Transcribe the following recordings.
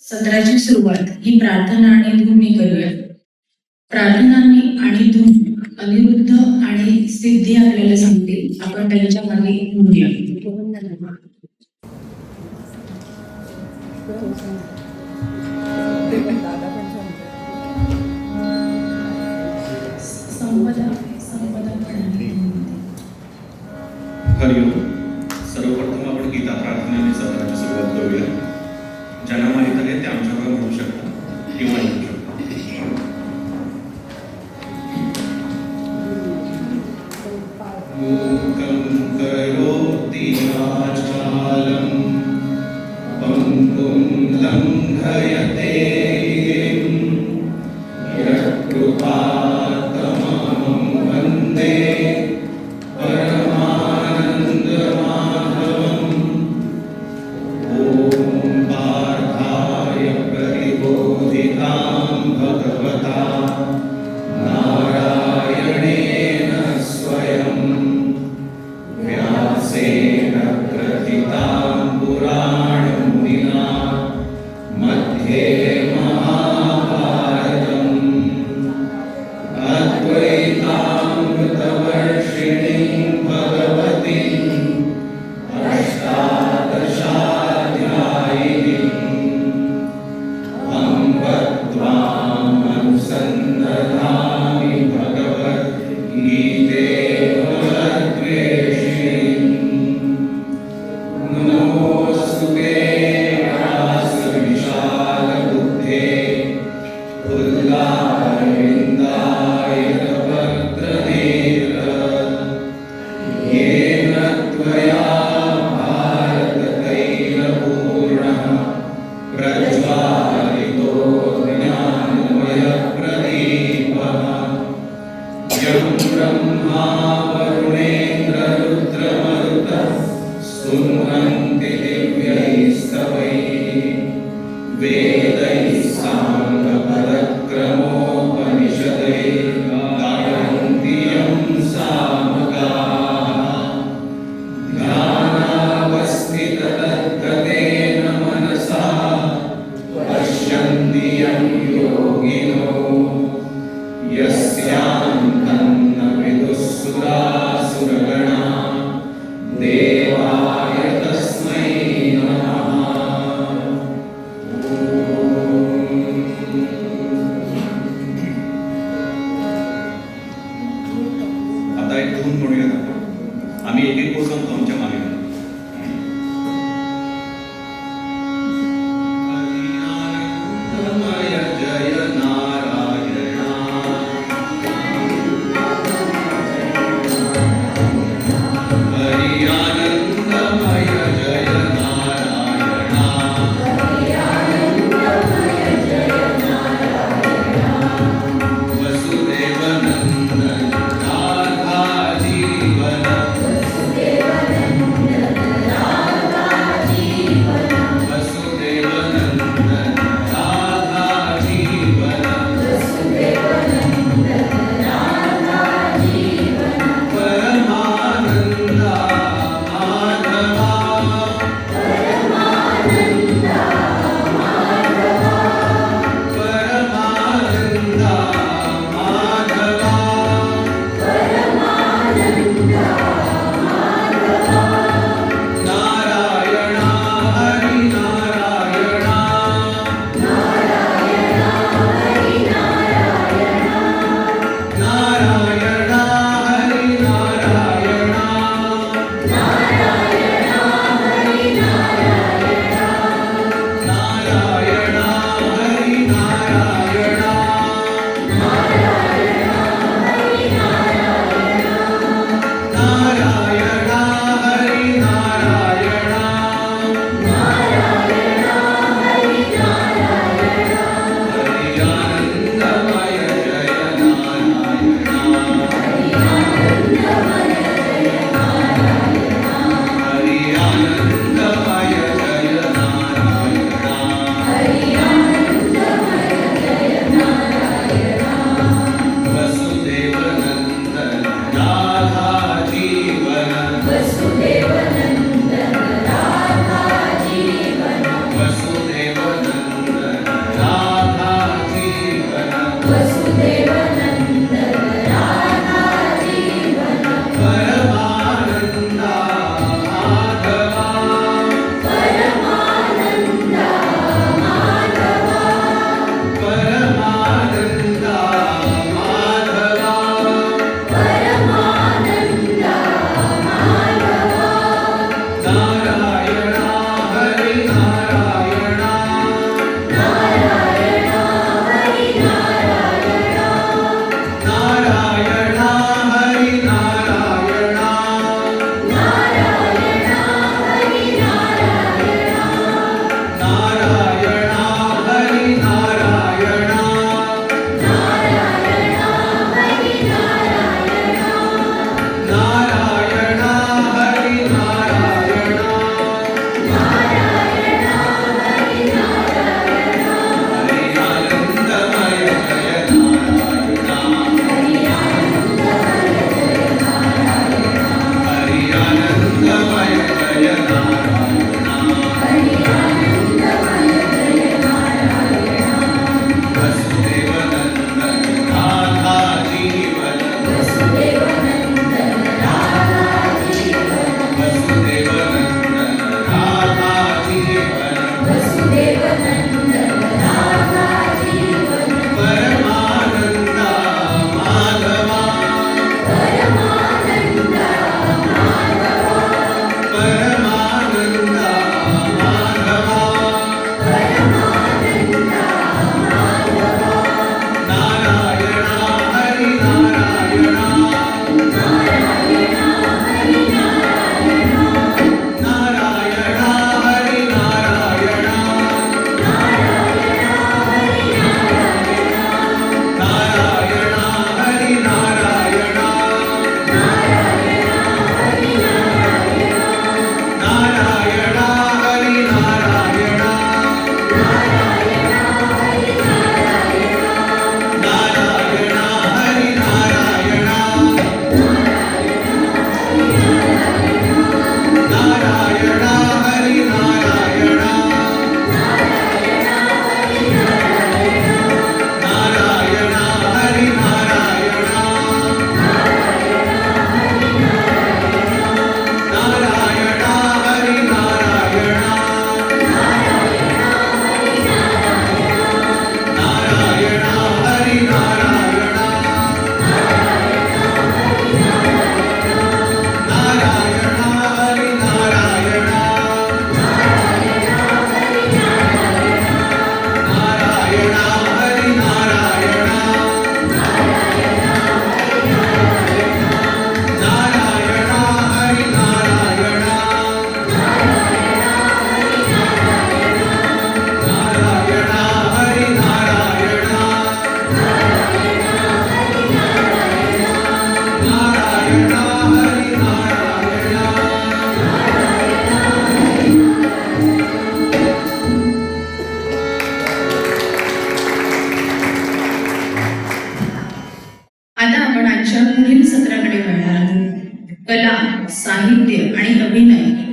सत्राची सुरुवात ही प्रार्थना आणि धूननी करूया. प्रार्थनांनी आणि धून अनिरुद्ध आणि सिद्धी आपल्याला सांगतील. आपण त्यांच्या मागे म्हणूया. हरिओम. सर्वप्रथम आपण गीता प्रार्थनेने सत्राची सुरुवात करूया. ज्यांना माहीत आहे ते आमच्याबरोबर म्हणू शकता किंवा लिहू शकता. मूकं करोति वाचालं पङ्गुं लङ्घयते यत्कृपातमहं वन्दे भगवता नारायणेन स्वयं व्यासेन ग्रथितां पुराणमुनिना मध्ये महाभारतम् अद्वैतामृतवर्षिणीं भगवतीम् अष्टादशाध्यायिनीम् अनुसन्दधामि भगवद्गीते फलद्वेषिणीम् नमोऽस्तुते व्यासविशालबुद्धे पुल्लारविन्दायतवक्त्रनेत्र येन त्वया भारततैलपूर्णः प्रज्वालितो यं ब्रह्मा वरुणेन्द्ररुद्रमरुतः स्तुवन्ति दिव्यैस्तवैः वेदैः साङ्गपदक्रमोपनिषदैः गायन्ति यं सामगाः ध्यानावस्थिततद्गतेन मनसा पश्यन्ति यं योगिनो यस्यान्तं न विदुःसुरासुरगणा देवाय तस्मै नमः. आता एक धून म्हणूया. आम्ही एक एक बोलतो आमच्या मागे.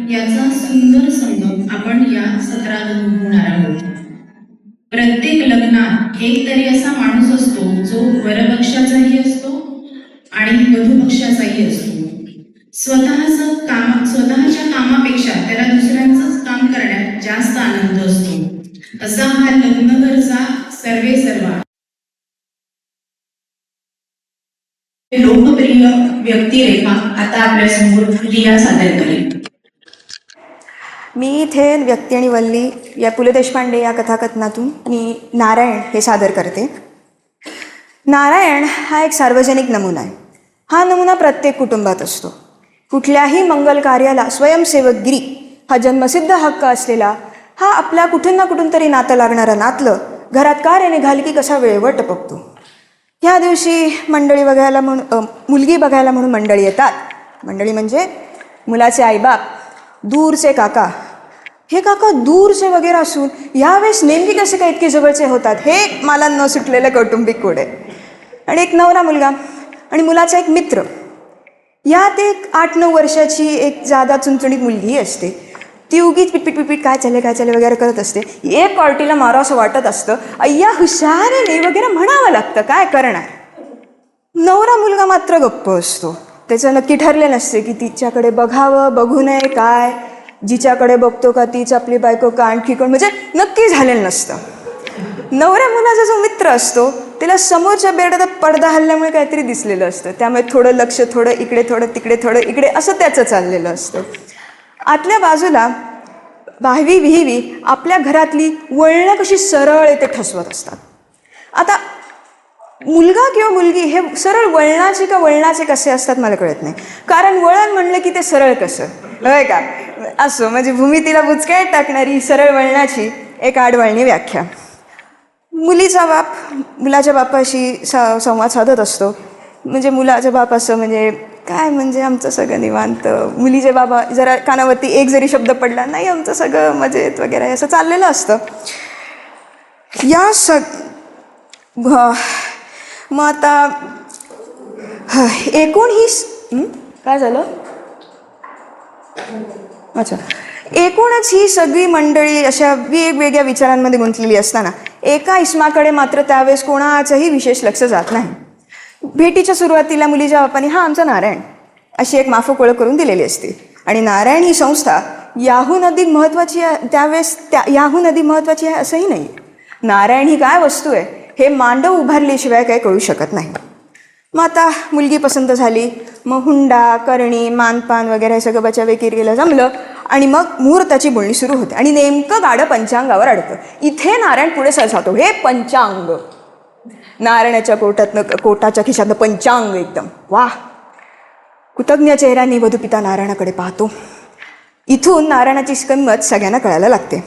याचा सुंदर संगम आपण या सत्रात अनुभवणार आहोत. प्रत्येक लग्नात एक तरी असा माणूस असतो जो वरपक्षाचाही असतो आणि वधूपक्षाचाही असतो. स्वतःच्या कामापेक्षा त्याला दुसऱ्यांचंच काम करण्यात जास्त आनंद असतो. असा हा लग्नघरचा सर्वेसर्वा लोकप्रिय व्यक्तिरेखा आता आपल्या समोर रिया सादर करेल. मी इथे व्यक्ती आणि वल्ली या पु ल देशपांडे या कथाकथनातून मी नारायण हे सादर करते. नारायण हा एक सार्वजनिक नमुना आहे. हा नमुना प्रत्येक कुटुंबात असतो. कुठल्याही मंगल कार्याला स्वयंसेवकगिरी हा जन्मसिद्ध हक्क असलेला हा आपल्या कुठून ना कुठून तरी नातं लागणारं नातलं घरात कार निघाली की कसा वेळेवर टपकतो. ह्या दिवशी मंडळी बघायला म्हणून मुलगी बघायला म्हणून मंडळी येतात. मंडळी म्हणजे मुलाचे आईबाप, दूरचे काका. हे काका दूरचे वगैरे असून यावेळेस नेमकी कसे काय इतके जवळचे होतात हे मला न सुटलेलं कौटुंबिक कोड आहे. आणि एक नवरा मुलगा आणि मुलाचा एक मित्र. यात एक 8-9 वर्षाची एक जादा चुणचुणीत मुलगी असते. ती उगीच पिटपिट काय चालले वगैरे करत असते. एक पार्टीला मारा असं वाटत असतं. अय्या हुशाराने वगैरे म्हणावं लागतं, काय करणार. नवरा मुलगा मात्र गप्प असतो. त्याचं नक्की ठरले नसते की तिच्याकडे बघावं बघू नये काय, जिच्याकडे बघतो का तीच आपली बायको का आणखी कोण, म्हणजे नक्की झालेलं नसतं. नवऱ्या मुलाचा जो मित्र असतो त्याला समोरच्या बेडात पडदा हल्ल्यामुळे काहीतरी दिसलेलं असतं. त्यामुळे थोडं लक्ष, थोडं इकडे थोडं तिकडे थोडं इकडे असं त्याचं चाललेलं असतं. आतल्या बाजूला वाहवी विहिवी आपल्या घरातली वळणं कशी सरळ ते ठसवत असतात. आता मुलगा किंवा मुलगी हे सरळ वळणाचे का वळणाचे कसे असतात मला कळत नाही. कारण वळण म्हणलं की ते सरळ कसं होय का असो, म्हणजे भूमितीला बुचकळ्यात टाकणारी सरळ वळणाची एक आडवळणी व्याख्या. मुलीचा बाप मुलाच्या बापाशी संवाद साधत असतो. म्हणजे मुलाचा बाप असं म्हणजे काय, म्हणजे आमचं सगळं निवांत. मुलीचे बाबा जरा कानावरती एक जरी शब्द पडला नाही आमचं सगळं मजेत वगैरे असं चाललेलं असतं. या मग आता एकूण ही काय झालं, अच्छा, एकूणच ही सगळी मंडळी अशा वेगवेगळ्या विचारांमध्ये गुंतलेली असताना एका इस्माकडे मात्र त्यावेळेस कोणाचंही विशेष लक्ष जात नाही. भेटीच्या सुरुवातीला मुलीच्या बापाने हा आमचा नारायण अशी एक माफक ओळख करून दिलेली असते. आणि नारायण ही संस्था याहून अधिक महत्त्वाची आहे त्यावेळेस याहून अधिक महत्त्वाची आहे असंही नाही. नारायण ही काय वस्तू आहे हे मांडव उभारल्याशिवाय काही कळू शकत नाही. मग आता मुलगी पसंत झाली, मग हुंडा करणी मानपान वगैरे हे सगळं बचावेकीर केलं जमलं आणि मग मुहूर्ताची बोलणी सुरू होते. आणि नेमकं गाडं पंचांगावर अडतं. इथे नारायण पुढे सरसावतो. हे पंचांग, नारायणाच्या कोटाच्या खिशातनं पंचांग एकदम वाह. कृतज्ञ चेहऱ्याने वधूपिता नारायणाकडे पाहतो. इथून नारायणाची किंमत सगळ्यांना कळायला लागते.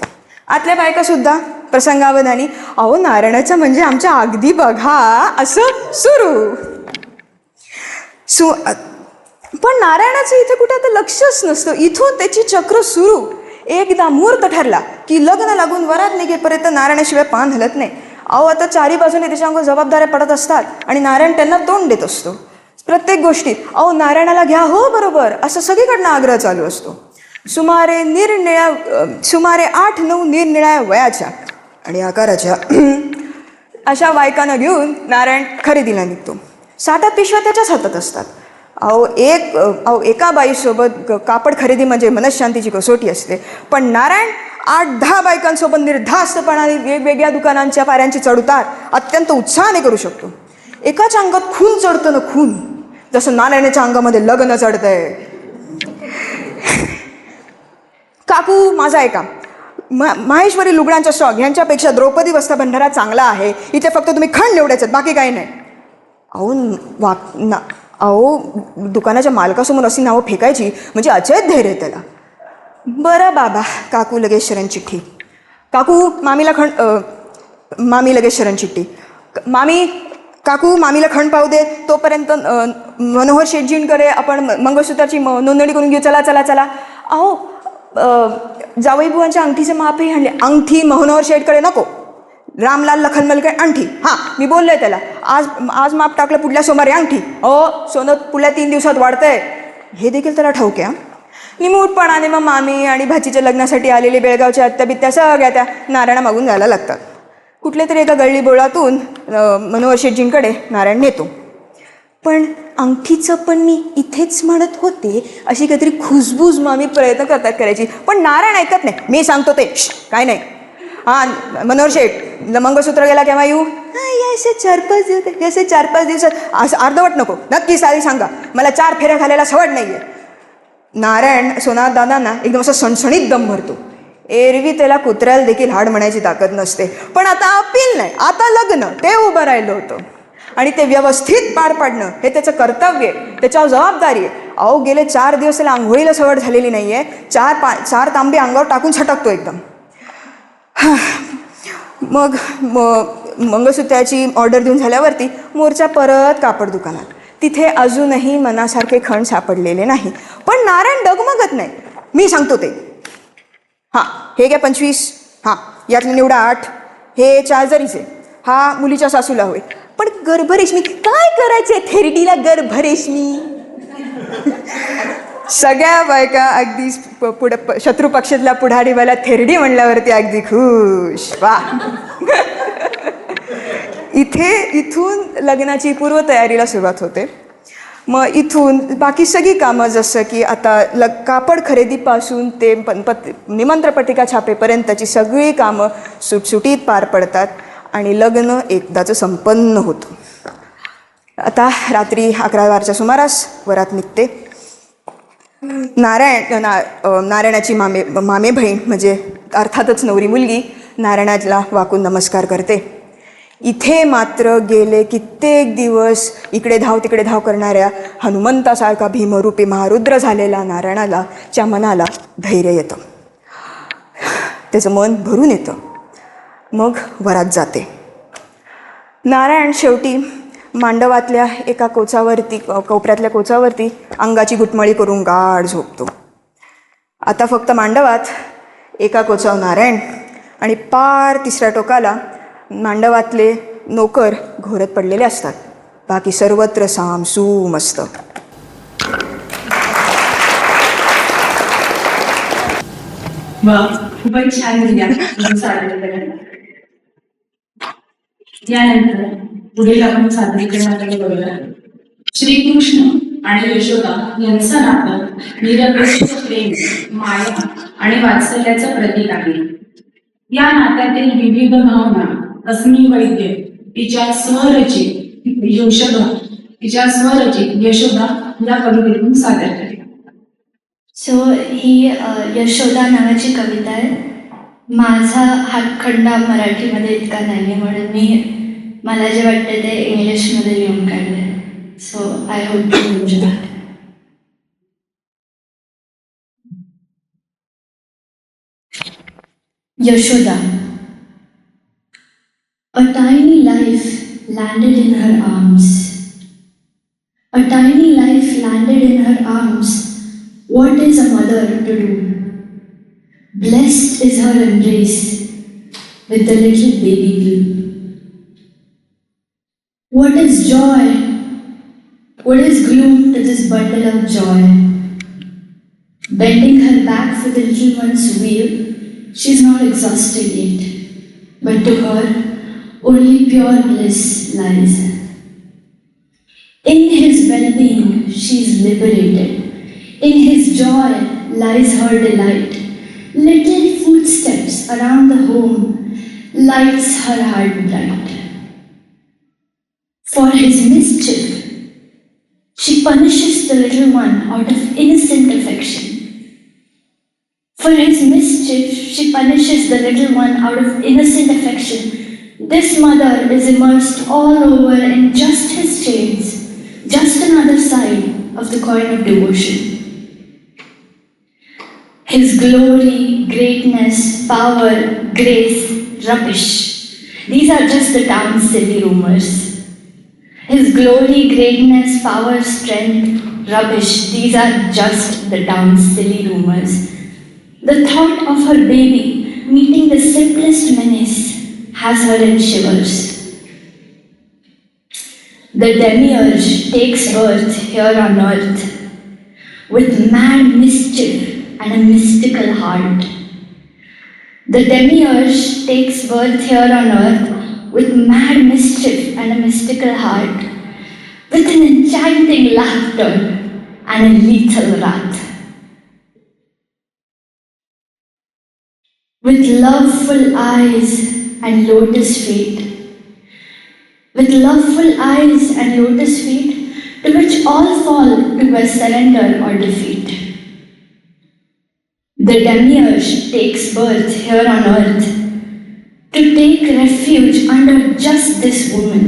आतल्या बायका सुद्धा प्रसंगावधानी अहो नारायणाचं म्हणजे आमच्या अगदी बघा असं सुरू. पण नारायणाचं इथे कुठे आता लक्षच नसतं. इथून त्याची चक्र सुरू. एकदा मुहूर्त ठरला की लग्न लागून वरात निघेपर्यंत नारायणाशिवाय पान हलत नाही. अहो आता चारी बाजूने त्याच्या अंगावर जबाबदाऱ्या पडत असतात आणि नारायण त्यांना तोंड देत असतो प्रत्येक गोष्टीत. अहो नारायणाला घ्या हो बरोबर असं सगळीकडनं आग्रह चालू असतो. सुमारे 8-9 निरनिळ्या वयाच्या आणि आकाराच्या अशा बायकांना घेऊन नारायण खरेदीला निघतो. 7 पिशव्या त्याच्याच हातात असतात. एका बाईसोबत कापड खरेदी म्हणजे मनशांतीची कसोटी असते. पण नारायण 8-10 बायकांसोबत निर्धास्तपणाने वेगवेगळ्या दुकानांच्या पाऱ्यांची चढउतार अत्यंत उत्साहाने करू शकतो. एकाच्या अंगात खून चढतं ना खून, जसं नारायणाच्या अंगामध्ये लग्न चढतंय. काकू माझा ऐका, माहेश्वरी लुगड्यांचा स्टॉक ह्यांच्यापेक्षा द्रौपदी वस्त्र भंडारा चांगला आहे. इथे फक्त तुम्ही खंड निवडायचं बाकी काही नाही. अहो दुकानाच्या मालकासमोर अशी नावं फेकायची म्हणजे अचेत धैर्य त्याला. बरं बाबा, काकू लगेच शरण चिठ्ठी. काकू मामी लगेच शरण चिठ्ठी. काकू मामीला खंड पाहू दे तोपर्यंत मनोहर शेटजींकडे आपण मंगळसूत्राची नोंदणी करून घेऊ. चला चला चला. अहो जावईबुवांच्या अंगठीचे मापही आणले. अंगठी मनोहर शेटकडे नको, रामलाल लखनमलकडे अंगठी. हां मी बोललोय त्याला, आज माप टाकलं पुढल्या सोमवारी अंगठी. सोनं पुढल्या 3 दिवसात वाढतंय हे देखील त्याला ठाऊक आहे. निमूटपणाने मग मामी आणि भाचीच्या लग्नासाठी आलेले बेळगावच्या आत्याबित्या सगळ्या त्या नारायणा मागून जायला लागतात. कुठल्या तरी एका गल्ली बोळातून मनोहर शेटजींकडे नारायण नेतो. पण अंगठीचं पण मी इथेच म्हणत होते अशी काहीतरी खुसबूज मामी प्रयत्न करतात करायची, पण नारायण ऐकत नाही. मी सांगतो ते काय नाही. हां मनोहर शेठ मंगळसूत्र गेला केव्हा येऊ? असे 4-5 दिवस, असे 4-5 दिवसात. असं अर्धवट नको, नक्की सारी सांगा, मला 4 फेऱ्या घालायला सवड नाही आहे. नारायण सोनार दादांना एकदम असं सणसणीत दम भरतो. एरवी त्याला कुत्र्याला देखील हाड म्हणायची ताकद नसते, पण आता अपील नाही, आता लग्न ते उभं राहिलं होतं आणि ते व्यवस्थित पार पाडणं हे त्याचं कर्तव्य आहे, त्याच्यावर जबाबदारी आहे. अहो गेले 4 दिवस त्याला आंघोळीला सवड झालेली नाही आहे. 4 तांबे अंगावर टाकून छटकतो एकदम. मग मंगळसूत्राची ऑर्डर देऊन झाल्यावरती मोर्चा परत कापड दुकानात. तिथे अजूनही मनासारखे खण सापडलेले नाही, पण नारायण डगमगत नाही. मी सांगतो ते. हां हे घ्या 25, हां यातले निवडा 8, हे 4 जरीचे, हा मुलीच्या सासूला होय. पण गर्भरेशमी काय करायचे थेरडीला गर्भरेशमी? सगळ्या बायका अगदी पुढं शत्रू पक्षातल्या पुढारीवाला थेरडी म्हणल्यावरती अगदी खुश. वा. इथून लग्नाची पूर्वतयारीला सुरुवात होते. मग इथून बाकी सगळी कामं जसं की आता कापड खरेदीपासून ते निमंत्रपत्रिका छापेपर्यंतची सगळी कामं सुटसुटीत पार पडतात आणि लग्न एकदाचं संपन्न होतं. आता रात्री 11 वारच्या सुमारास वरात निघते. नारायणाची मामे बहीण म्हणजे अर्थातच नवरी मुलगी नारायणाला वाकून नमस्कार करते. इथे मात्र गेले कित्येक दिवस इकडे धाव तिकडे धाव करणाऱ्या हनुमंतासारखा भीमरूपी महारुद्र झालेला नारायणाला च्या मनाला धैर्य येतं, त्याचं मन भरून येतं. मग वरात जाते. नारायण शेवटी मांडवातल्या एका कोपऱ्यातल्या कोचावरती अंगाची गुटमळी करून गाढ झोपतो. आता फक्त मांडवात एका कोचावर नारायण आणि पार 3ऱ्या टोकाला मांडवातले नोकर घोरत पडलेले असतात. बाकी सर्वत्र सामसूम असतं. खूपच छान दिल्या. यानंतर पुढील आपण सादरीकरणाकडे बघूया. श्रीकृष्ण आणि यशोदा यांचं नातं निरपेक्ष प्रेम, माया आणि वात्सल्याचं प्रतीक आहे. या नात्यातील विविध भावना अस्मी वैद्य तिच्या स्वरचित यशोदा या कवितेतून सादर केली. सो ही यशोदा नावाची कविता आहे. माझा हातखंडा मराठीमध्ये इतका नाही म्हणून मला जे वाटते ते इंग्लिशमध्ये लिहून काढले. So I hope to enjoy that. Yashoda. A tiny life landed in her arms. A tiny life landed in her arms. What is a mother to do? Blessed is her embrace with the little baby blue. What is joy? What is gloom to this bundle of joy? Bending her back for the little one's wheel, she's not exhausted yet, but to her, only pure bliss lies. In his well-being, she's liberated. In his joy lies her delight. Little footsteps around the home lights her heart bright. For his mischief, she punishes the little one out of innocent affection. For his mischief, she punishes the little one out of innocent affection. This mother is immersed all over in just his chains, just another side of the coin of devotion. His glory, greatness, power, grace, rubbish. These are just the town's silly rumors. His glory, greatness, power, strength, rubbish. These are just the town's silly rumors. The thought of her baby meeting the simplest menace has her in shivers. The demiurge takes birth here on earth. with mad mischief and a mystical heart. The demiurge takes birth here on earth with mad mischief and a mystical heart, with an enchanting laughter and a lethal wrath. With loveful eyes and lotus feet, with loveful eyes and lotus feet, to which all fall to a surrender or defeat. The demiurge takes birth here on earth to take refuge under just this woman.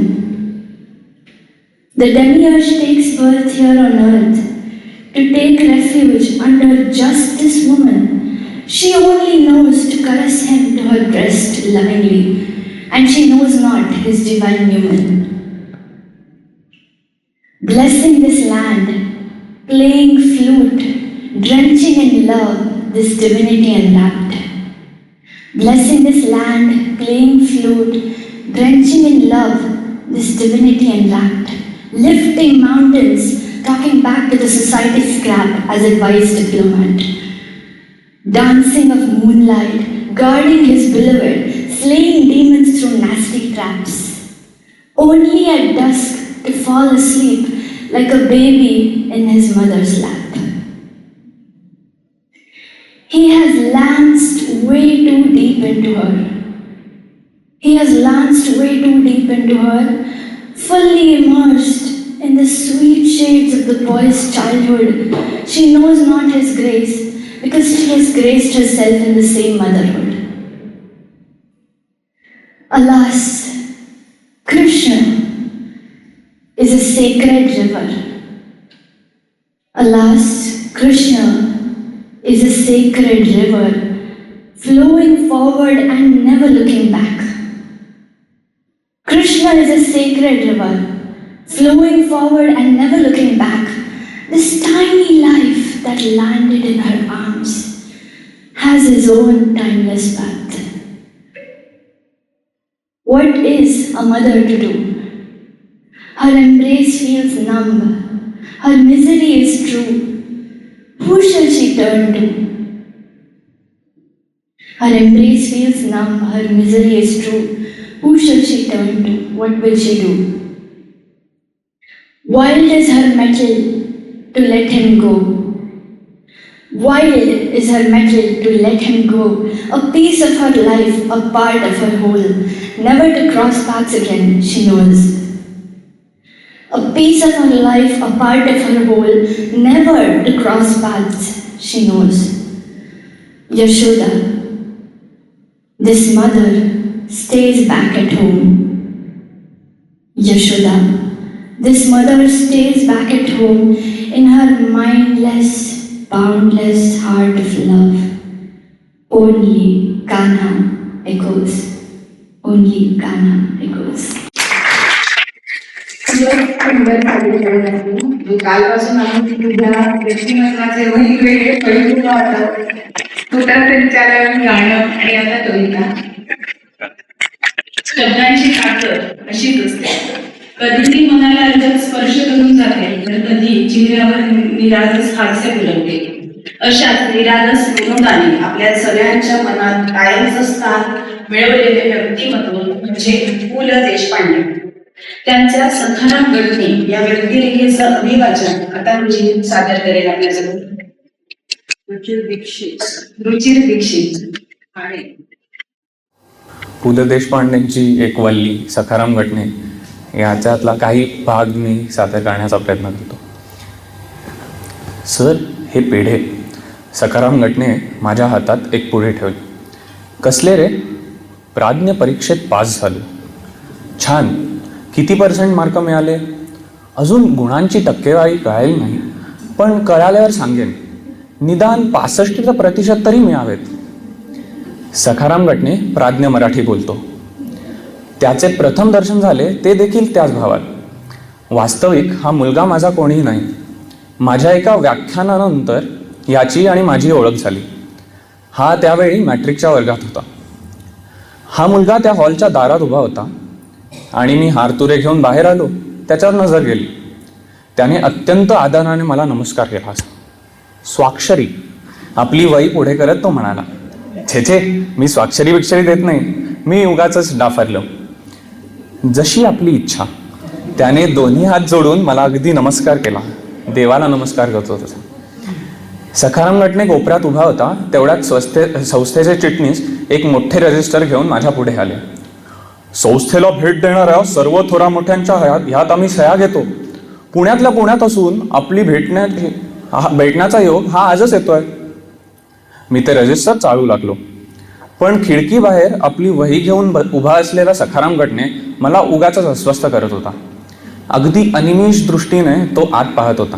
The demiurge takes birth here on earth to take refuge under just this woman. She only knows to caress him to her breast lovingly, and she knows not his divine human. Blessing this land, playing flute, drenching in love this divinity enwrapped. Blessing this land, playing flute, drenching in love this divinity enwrapped. Lifting mountains, talking back to the society scrap as advised diplomat. Dancing of moonlight, guarding his beloved, slaying demons through nasty traps. Only at dusk to fall asleep like a baby in his mother's lap. He has lanced way too deep into her. He has lanced way too deep into her, fully immersed in the sweet shades of the boy's childhood. She knows not his grace because she has graced herself in the same motherhood. Alas, Krishna is a sacred river. Alas, Krishna is a sacred river, flowing forward and never looking back. Krishna is a sacred river, flowing forward and never looking back. This tiny life that landed in her arms has his own timeless path. What is a mother to do? Her embrace feels numb. Her misery is true. Who shall she turn to? Her embrace feels numb. Her misery is true. Who shall she turn to? What will she do? Wild is her mettle to let him go. Wild is her mettle to let him go. A piece of her life, a part of her whole. Never to cross paths again, she knows. A piece of her life, a part of her whole, never to cross paths, she knows. Yashoda, this mother, stays back at home. Yashoda, this mother stays back at home in her mindless, boundless heart of love. Only Kanha echoes. Only Kanha echoes. कालपासून आम्ही तुझ्या व्यक्तिमत्वाचे वेगवेगळे पैलू वाटत सूत्रसंचालन गाणं आणि आता कविता. शब्दांची ताकद अशीच असते. कधी ती मनाला अलगद स्पर्श करून जाते, तर कधी चेहऱ्यावर निरागस हास्य फुलवते. अशाच निरागस विनोदाने आपल्या सगळ्यांच्या मनात कायमच स्थान मिळवलेले व्यक्तिमत्व म्हणजे पु ल देशपांडे. त्यांच्या सखाराम गटने या व्यक्तिरेखेचं अभिवाचन आता रुची सादर करेल आपल्याजवळ. रुचिर दीक्षित आणि पु ल देशपांडेंची एक वल्ली सखाराम गटने याच्यातला काही भाग मी सादर करण्याचा प्रयत्न करतो. सर, हे पेढे. सखाराम गटने माझ्या हातात एक पुढे ठेवले. कसले रे? प्राज्ञ परीक्षेत पास झालो. छान. किती % मार्क मिळाले? अजून गुणांची टक्केवारी कळाली नाही, पण कळाल्यावर सांगेन. निदान 65% तरी मिळावेत. सखाराम गटने प्राज्ञ मराठी बोलतो. त्याचे प्रथम दर्शन झाले ते देखील त्याच भावात. वास्तविक हा मुलगा माझा कोणीही नाही. माझ्या एका व्याख्यानानंतर याची आणि माझी ओळख झाली. हा त्यावेळी मॅट्रिकच्या वर्गात होता. हा मुलगा त्या हॉलच्या दारात उभा होता आणि मी हारतुरे घेऊन बाहेर आलो. त्याच्यावर नजर गेली. त्याने अत्यंत आदराने मला नमस्कार केला. स्वाक्षरी. आपली वही पुढे करत तो म्हणाला, छे मी स्वाक्षरी बिक्षरी देत नाही, मी उगाच डाफरलो. जशी आपली इच्छा. त्याने दोन्ही हात जोडून मला अगदी नमस्कार केला, देवाला नमस्कार करतो तसा. सखाराम गटणे कोपऱ्यात उभा होता. तेवढ्यात संस्थेचे चिटणीस एक मोठे रजिस्टर घेऊन माझ्या पुढे आले. संस्थेला भेट देणाऱ्या सर्व थोरा मोठ्यांच्या ह्यात आम्ही सह्या घेतो. पुण्यातल्या पुण्यात असून आपली भेटण्याचा योग हा आजच येतोय. मी ते रजिस्टर चालू लागलो, पण खिडकी बाहेर आपली वही घेऊन उभा असलेला सखाराम गटणे मला उगाच अस्वस्थ करत होता. अगदी अनिमिष दृष्टीने तो आत पाहत होता.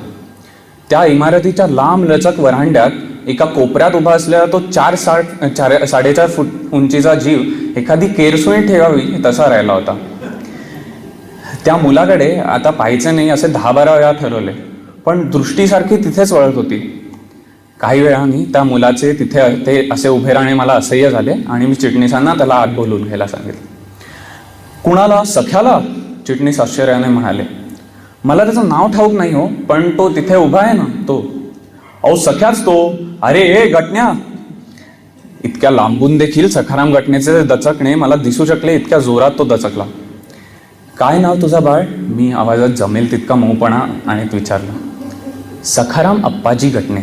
त्या इमारतीच्या लांब लचक वरांड्यात एका कोपऱ्यात उभा असलेला तो 4.5 फूट उंचीचा जीव एखादी केरसुणी ठेवावी तसा राहिला होता. त्या मुलाकडे आता पाहायचं नाही असे 10-12 वेळा ठरवले, पण दृष्टीसारखी तिथेच वळत होती. काही वेळाने त्या मुलाचे तिथे ते असे उभे राहणे मला असह्य झाले आणि मी चिटणीसांना त्याला आत बोलवून घ्यायला सांगितलं. कुणाला? सख्याला? चिटणीस आश्चर्याने म्हणाले. मला त्याचं नाव ठाऊक नाही हो, पण तो तिथे उभा आहे ना तो. अहो सख्याच तो. अरे ए गटण्या. इतक्या लांबून देखील सखाराम गटण्याचे दचकणे मला दिसू शकले, इतक्या जोरात तो दचकला. काय नाव तुझा बाळ? मी आवाजात जमेल तितका मऊपणा आणत विचारलं. सखाराम अप्पाजी गटणे.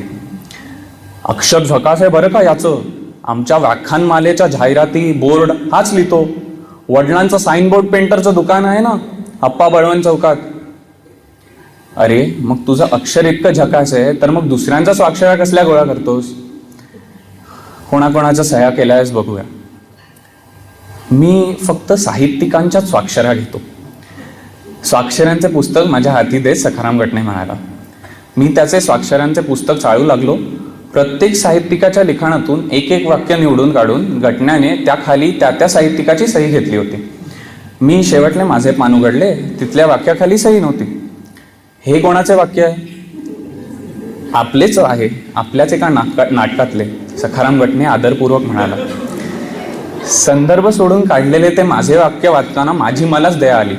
अक्षर झकास आहे बरं का याचं. आमच्या व्याख्यानमालेच्या जाहिराती बोर्ड हाच लिहितो. वडिलांचं साईनबोर्ड पेंटरचं दुकान आहे ना अप्पा बळवंत चौकात. अरे मग तुझं अक्षर इतकं झकास आहे तर मग दुसऱ्यांच्या स्वाक्षऱ्या कसल्या गोळा करतोस? कोणाकोणाच्या सह्या केल्यास बघूया. मी फक्त साहित्यिकांच्याच स्वाक्षऱ्या घेतो. स्वाक्षऱ्यांचे पुस्तक माझ्या हाती देत सखाराम गटणे म्हणाला. मी त्याचे स्वाक्षऱ्यांचे पुस्तक चाळू लागलो. प्रत्येक साहित्यिकाच्या लिखाणातून एक वाक्य निवडून काढून गटण्याने त्याखाली त्या साहित्यिकाची सही घेतली होती. मी शेवटले माझे पान उघडले. तिथल्या वाक्याखाली सही नव्हती. हे कोणाचे वाक्य आहे? आपलेच आहे, आपल्याच एका नाटकातले. सखाराम गटणे आदरपूर्वक म्हणाला. संदर्भ सोडून काढलेले ते माझे वाक्य वाचताना माझी मलाच दया आली.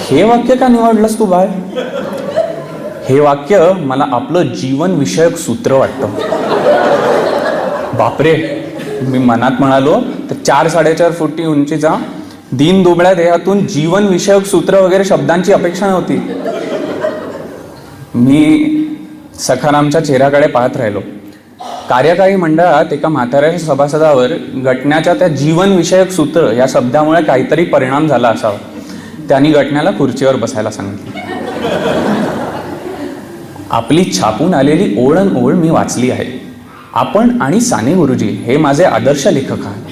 हे वाक्य का निवडलंस तू बाळ? हे वाक्य मला आपलं जीवन विषयक सूत्र वाटतं. बापरे, मी मनात म्हणालो, तर 4-4.5 फुटी उंचीचा दीन दुबळ्या देहातून जीवन विषयक सूत्र वगैरे शब्दांची अपेक्षा नव्हती. मी सखारामच्या चेहऱ्याकडे पाहत राहिलो. कार्यकारी मंडळात एका म्हाताऱ्या सभासदावर गटण्याच्या त्या जीवन विषयक सूत्र या शब्दामुळे काहीतरी परिणाम झाला असावा. त्यांनी गटण्याला खुर्चीवर बसायला सांगितलं. आपली छापून आलेली ओळ मी वाचली आहे. आपण आणि साने गुरुजी हे माझे आदर्श लेखक आहेत.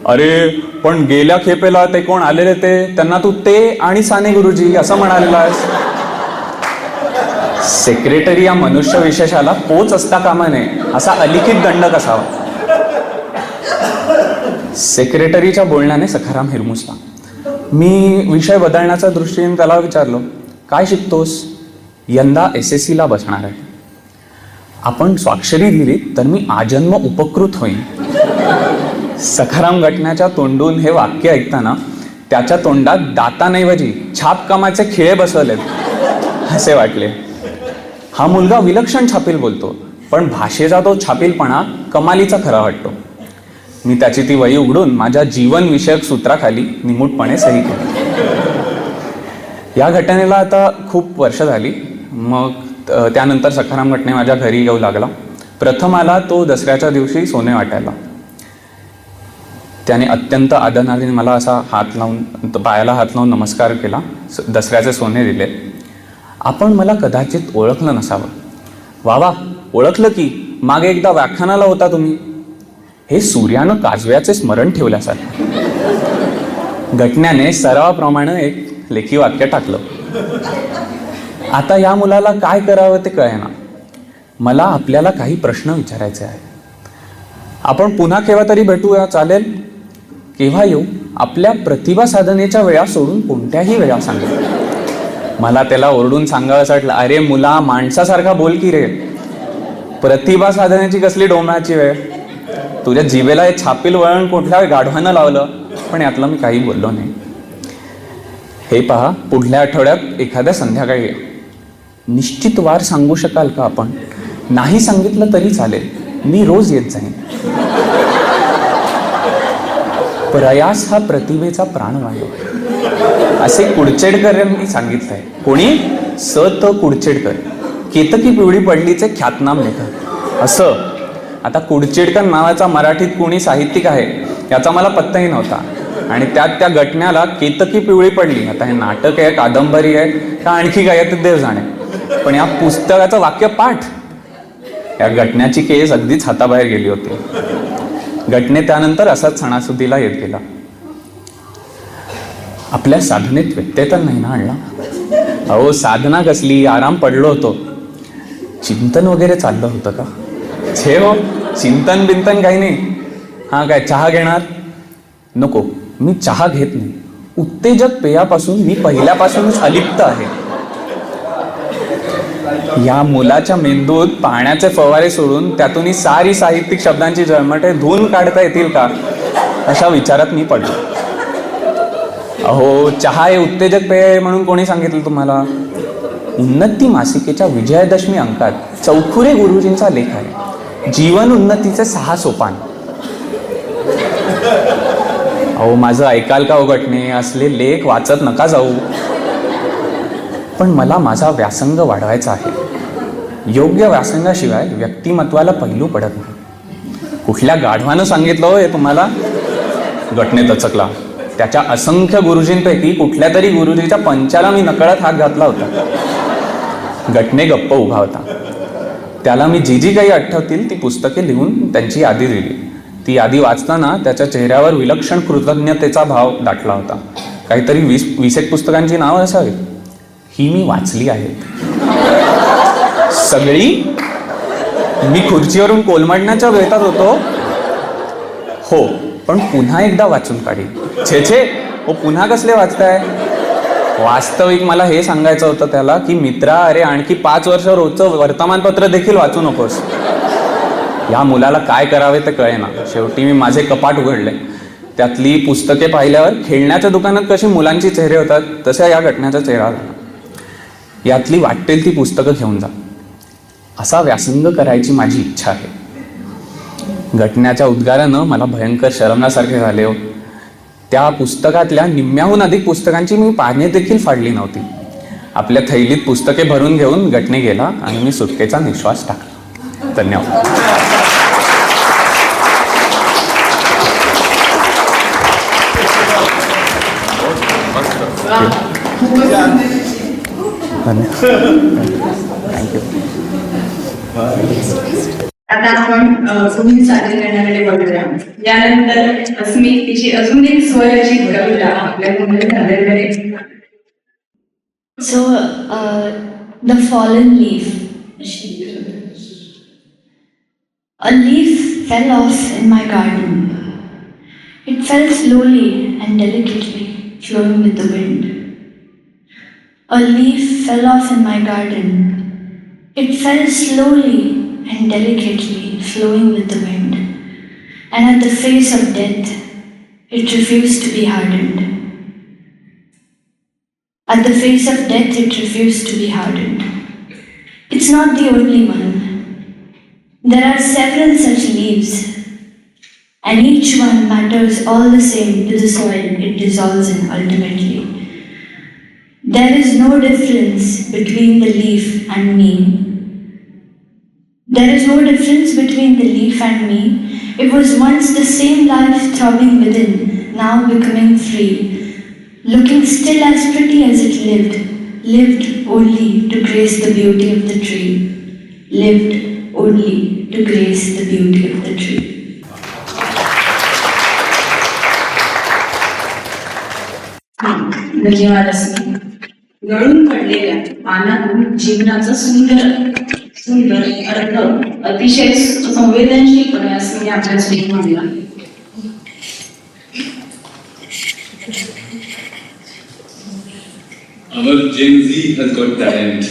अरे पण गेल्या खेपेला ते कोण आलेले त्यांना तू ते आणि साने गुरुजी असं म्हणालेलास. सेक्रेटरी या मनुष्य विशेषाला पोच असता कामा नये असा अलिखित दंडक असावा. सेक्रेटरीच्या बोलण्याने सखाराम हिरमुसला. मी विषय बदलण्याच्या दृष्टीने त्याला विचारलो, काय शिकतोस? यंदा SSC ला बसणार आहे. आपण स्वाक्षरी दिली तर मी आजन्म उपकृत होईन. सखाराम गटण्याच्या तोंडून हे वाक्य ऐकताना त्याच्या तोंडात दातांऐवजी छापकामाचे खिळे बसवलेत असे वाटले. हा मुलगा विलक्षण छापील बोलतो, पण भाषेचा तो छापीलपणा कमालीचा खरा वाटतो. मी त्याची ती वही उघडून माझ्या जीवन विषयक सूत्राखाली निमूटपणे सही केली. या घटनेला आता खूप वर्ष झाली. मग त्यानंतर सखाराम गटणे माझ्या घरी येऊ लागला. प्रथम आला तो दसऱ्याच्या दिवशी सोने वाटायला. त्याने अत्यंत आदराने मला असा हात लावून पायाला हात लावून नमस्कार केला. दसऱ्याचे सोने दिले. आपण मला कदाचित ओळखलं नसावं. वा ओळखलं की, मागे एकदा व्याख्यानाला होता तुम्ही. हे सूर्यानं काजव्याचे स्मरण ठेवल्यासारखे. गटण्याने सरावाप्रमाणे एक लेखी वाक्य टाकलं. आता या मुलाला काय करावं ते कळेना. मला आपल्याला काही प्रश्न विचारायचे आहेत. आपण पुन्हा केव्हा तरी भेटूया, चालेल? केव्हा येऊ? आपल्या प्रतिभा साधनेच्या वेळा सोडून कोणत्याही वेळा सांगेल. मला त्याला ओरडून सांगावंसं वाटलं, अरे मुला माणसासारखा बोल की रे. प्रतिभा साधनेची कसली डोम्याची वेळ? तुझ्या जिभेला हे छापील वळण कुठल्या गाढवानं लावलं. पण यातलं मी काही बोललो नाही. हे पहा, पुढल्या आठवड्यात एखाद्या संध्याकाळी निश्चित वार सांगू शकाल का आपण? नाही सांगितलं तरी चालेल, मी रोज येत जाईन. प्रयास हा प्रतिभेचा प्राणवायू असे कुडचेडकर यांनी सांगितलंय. कोणी? स. त. कुडचेडकर, केतकी पिवळी पडलीचे ख्यातनाम लेखक. असं आता कुडचेडकर नावाचा मराठीत कोणी साहित्यिक आहे याचा मला पत्ताही नव्हता. आणि त्यात त्या घटनेला केतकी पिवळी पडली. आता हे नाटक आहे, कादंबरी आहे का आणखी काय ते देव जाणे, पण या पुस्तकाचं वाक्य पाठ, या घटनेची केस अगदीच हाताबाहेर गेली होती. घटने त्यानंतर असाच सणासुदीला येत गेला. आपल्या साधनेत व्यत्यय तर नाही ना आणला? अहो साधना कसली, आराम पडलो होतो. चिंतन वगैरे चाललं होतं का? छे हो, चिंतन बिंतन काही नाही. हा काय चहा घेणार? नको, मी चहा घेत नाही. उत्तेजक पेयापासून मी पहिल्यापासूनच अलिप्त आहे. या मुलाच्या मेंदूत पाण्याचे फवारे सोडून त्यातून ही सारी साहित्यिक शब्दांची जळमटे धुवून काढता येतील का, अशा विचारात मी पडलो. अहो चहा हे उत्तेजक पेय आहे म्हणून कोणी सांगितलं तुम्हाला? उन्नती मासिकेच्या विजयादशमी अंकात चौखुरे गुरुजींचा लेख आहे, जीवन उन्नतीचे 6 सोपान. अहो माझं ऐकाल का घटने? असले लेख वाचत नका जाऊ. पण मला माझा व्यासंग वाढवायचा आहे. योग्य व्यासंगाशिवाय व्यक्तिमत्वाला पैलू पडत नाही. कुठल्या गाढवानं सांगितलं हो हे तुम्हाला? घटनेत अचकला. त्याच्या असंख्य गुरुजींपैकी कुठल्या तरी गुरुजीच्या पंचाला मी नकळत हात घातला होता. घटने गप्प उभा होता. त्याला मी जी काही आठवतील ती पुस्तके लिहून त्यांची यादी दिली. ती यादी वाचताना त्याच्या चेहऱ्यावर विलक्षण कृतज्ञतेचा भाव दाटला होता. काहीतरी 20 पुस्तकांची नावं असावी. ही मी वाचली आहेत सगळी. मी खुर्चीवरून कोलमडण्याच्या बेतात होतो. हो, पण पुन्हा एकदा वाचून काढी. छे हो, पुन्हा कसले वाचताय? वास्तविक मला हे सांगायचं होतं त्याला की मित्रा, अरे आणखी 5 वर्ष रोजचं वर्तमानपत्र देखील वाचू नकोस. या मुलाला काय करावे ते कळेना. शेवटी मी माझे कपाट उघडले. त्यातली पुस्तके पाहिल्यावर खेळण्याच्या दुकानात कशी मुलांची चेहरे होतात तसा या घटनेचा चेहरा झाला. यातली वाटेल ती पुस्तकं घेऊन जा, असा व्यासंग करायची माझी इच्छा आहे. घटनेच्या उद्गारानं मला भयंकर शरमण्यासारखे झाले हो. त्या पुस्तकातल्या निम्म्याहून अधिक पुस्तकांची मी पाने देखील फाडली नव्हती. आपल्या थैलीत पुस्तके भरून घेऊन घटने गेला आणि मी सुटकेचा निश्वास टाकला. धन्यवाद. थँक्यू. आता आपण पुढील सादर करण्याकडे बघूया. यानंतर अस्मित तिची अजून एक स्वरचित कविता आपल्याकडे सादर करेल. So, the fallen leaf. A leaf fell off in my garden. It fell slowly and delicately, flowing with the wind. A leaf fell off in my garden. It fell slowly and delicately, flowing with the wind. And at the face of death, it refused to be hardened. At the face of death, it refused to be hardened. It's not the only one. There are several such leaves, and each one matters all the same to the soil it dissolves in ultimately. There is no difference between the leaf and me. There is no difference between the leaf and me. It was once the same life throbbing within, now becoming free, looking still as pretty as it lived only to grace the beauty of the tree, lived only to grace the beauty of the tree. धन्यवाद. अस्मित. गळून पडलेल्या पानातून जीवनाचा सुंदर अर्थ अतिशय संवेदनशीलपणे अस्मित आपल्यासाठी मांडला. Our Gen Z has got talent.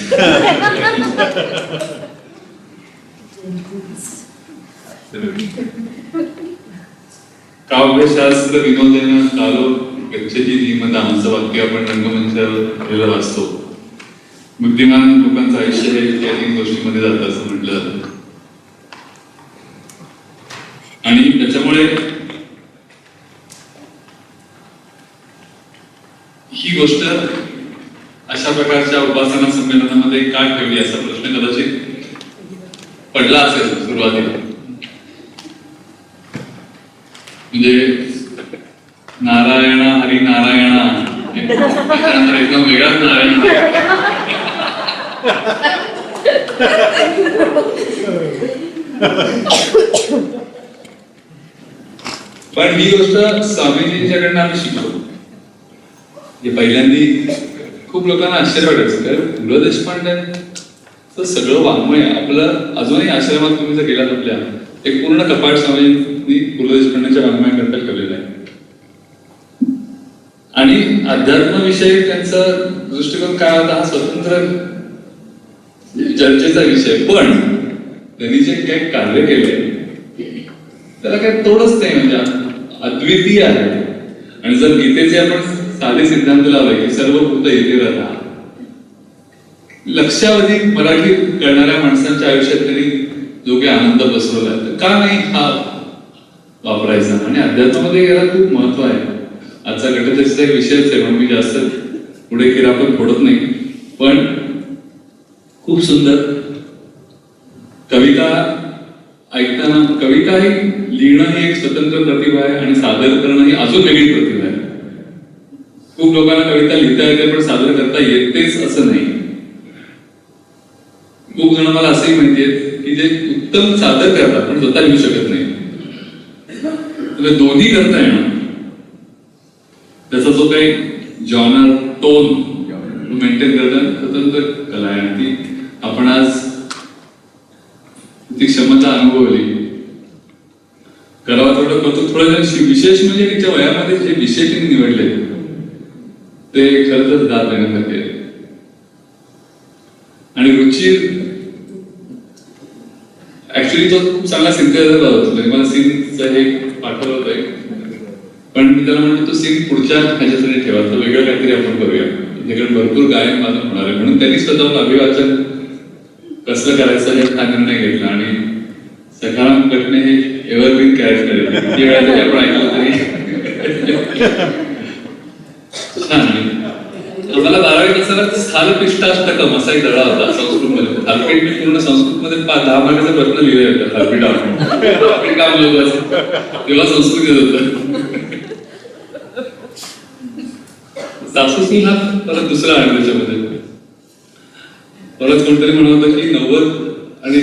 काव्यशास्त्र विनोदेन कालो गच्छति धीमतां असं वाक्य आपण रंगमंचावर वाचतो. बुद्धिमान लोकांचं आयुष्य हे या 3 गोष्टींमध्ये जातं असं म्हटलं जातं. आणि त्याच्यामुळे ही गोष्ट अशा प्रकारच्या उपासना संमेलनामध्ये का ठेवली असा प्रश्न कदाचित पडला असेल सुरुवातीला. म्हणजे नारायण हरी नारायण एकदम वेगळाच नारायण. पण ही गोष्ट स्वामीजींच्याकडनं आम्ही शिकलो. हे पहिल्यांदी खूप लोकांना आश्चर्य वाटायचं, कारण पु ल देशपांड्यांचं सगळं वाङ्मय आपलं अजूनही आश्रमात तुम्ही जर गेलात आपल्या, एक पूर्ण कपाट स्वामींनी पु ल देशपांड्यांच्या वाङ्मयाकरता ठेवलेलं आहे. आणि अध्यात्माविषयी त्यांचा दृष्टिकोन काय होता हा स्वतंत्र चर्चेचा विषय. पण त्यांनी जे काही कार्य केले त्याला काही तोडच नाही, म्हणजे अद्वितीय आहे. आणि जर गीतेचे आपण साधे सिद्धांत लावले की सर्व भूत येथे राहतात, लक्षावधी मराठी करणाऱ्या माणसांच्या आयुष्यात त्यांनी जो काही आनंद बसवला, तर का नाही हा वापरायचा. आणि अध्यात्मामध्ये याला खूप महत्व आहे. आजचा गटदशेचा एक विषयच आहे, म्हणून मी जास्त पुढे किरापत फोडत नाही. पण खूप सुंदर कविता ऐकताना, कविता ही लिहिणं ही एक स्वतंत्र प्रतिभा आहे आणि सादर करणं ही अजून वेगळी प्रतिभा आहे. खूप लोकांना कविता लिहिता येते पण सादर करता येतेच असं नाही. खूप जण मला असंही माहितीये की जे उत्तम सादर करतात पण स्वतः लिहू शकत नाही. तर दोन्ही करता येणं, त्याचा जो काही जॉनर टोन मेंटेन करणं स्वतंत्र कला आहे. आणि ती आपण आज ती क्षमता अनुभवली. करावं तेवढं कौतुक. थोडं विशेष म्हणजे तिच्या वयामध्ये जे विषय तिने निवडले ते खरंच दाद देण्यासारखे आहे. आणि रुची ऍक्च्युली तो खूप चांगला सिंथेसायझर होता. म्हणजे मला सीनचं हे पाठवलं होतं, पण मी त्याला म्हणतो तो सीन पुढच्या ह्याच्यासाठी ठेवा, तर वेगळं काहीतरी आपण करूया, त्याच्याकडे भरपूर गायन माझं होणार आहे. म्हणून त्यांनी स्वतःहून अभिवाचन कसं करायचं हे हा निर्णय घेतला. आणि सखाराम गटणे हे एव्हरग्रीन कॅरेक्टर आहे, किती वेळा तरी आपण ऐकलं तरी छान. आम्हाला 12वीत असताना स्थालपिष्टाष्टकम असा एक धडा होता संस्कृतमध्ये. थालपीठ मी पूर्ण संस्कृतमध्ये 10 मार्काचा प्रश्न लिहिले होता. थालपीठ आपण काम लोक तेव्हा संस्कृत येत होतं. सासूसून हा परत दुसरा आहे त्याच्यामध्ये. परत कोणतरी म्हणत होतं की 90 आणि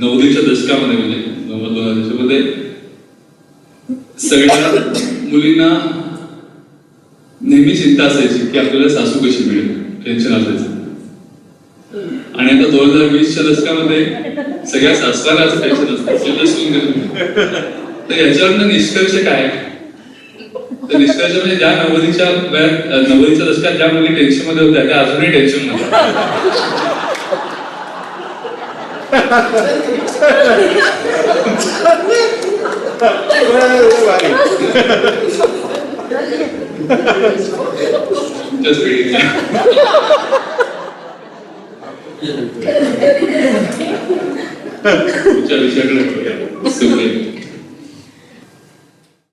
90च्या दशकामध्ये, म्हणजे 90-2000 दशकामध्ये सगळ्या मुलींना नेहमी चिंता असायची की आपल्याला सासू कशी मिळेल, टेन्शन असायचं. आणि आता 2020च्या दशकामध्ये सगळ्या सासवाला असं टेन्शन असतं. तर याच्यावरनं निष्कर्ष काय? तर निष्कर्ष म्हणजे ज्या 90च्या दशकात ज्या मुली टेन्शन मध्ये होत्या त्या अजूनही टेन्शन मध्ये. Just reading that. विषयाकडे